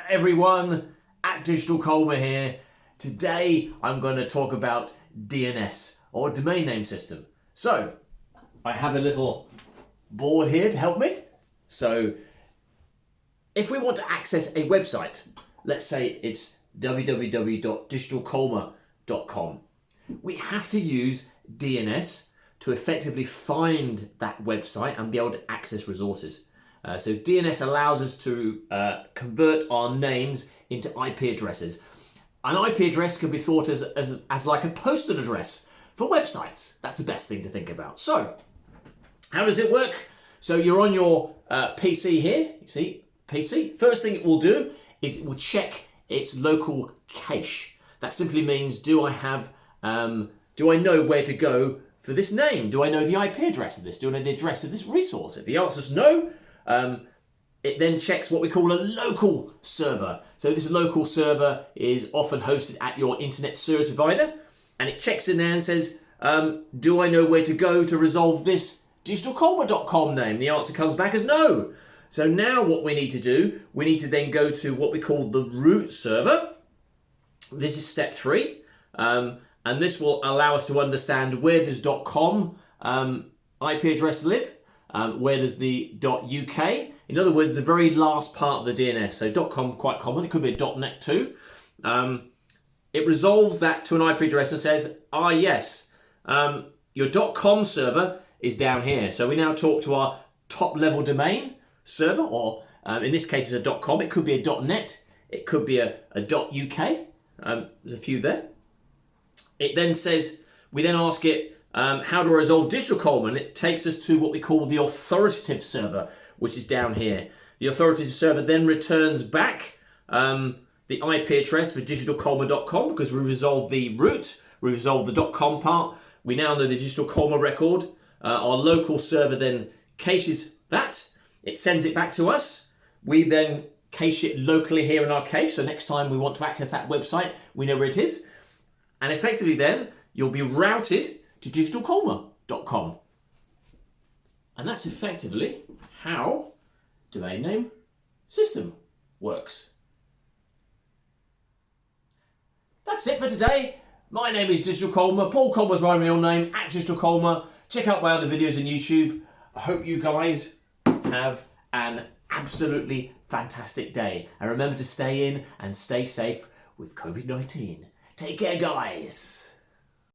everyone, at Digital Colmer here. Today I'm going to talk about DNS, or domain name system. So I have a little board here to help me. So if we want to access a website, let's say it's www.digitalcolmer.com, we have to use DNS to effectively find that website and be able to access resources. So DNS allows us to convert our names into IP addresses. An IP address can be thought as like a postal address for websites. That's the best thing to think about. So how does it work? So you're on your PC here, you see, PC. First thing it will do is it will check its local cache. That simply means, do I know where to go for this name? Do I know the IP address of this? Do I know the address of this resource? If the answer is no, it then checks what we call a local server. So this local server is often hosted at your internet service provider, and it checks in there and says, do I know where to go to resolve this digitalcolmer.com name? The answer comes back as no. So now what we need to do, we need to then go to what we call the root server. This is step 3. And this will allow us to understand, where does .com IP address live? Where does the .uk? In other words, the very last part of the DNS. So .com, quite common. It could be a .net too. It resolves that to an IP address and says, yes, your .com server is down here. So we now talk to our top level domain server, or in this case it's a .com. It could be a .net. It could be a .uk. There's a few there. It then says, we then ask it, how to resolve Digital Colmer, and it takes us to what we call the authoritative server, which is down here. The authoritative server then returns back the IP address for digitalcolmer.com, because we resolved the root, we resolved the .com part. We now know the Digital Colmer record. Our local server then caches that. It sends it back to us. We then cache it locally here in our cache, so next time we want to access that website, we know where it is. And effectively then, you'll be routed to digitalcolmer.com. And that's effectively how domain name system works. That's it for today. My name is Digital Colmer. Paul Colmer's my real name, at Digital Colmer. Check out my other videos on YouTube. I hope you guys have an absolutely fantastic day. And remember to stay in and stay safe with COVID-19. Take care, guys.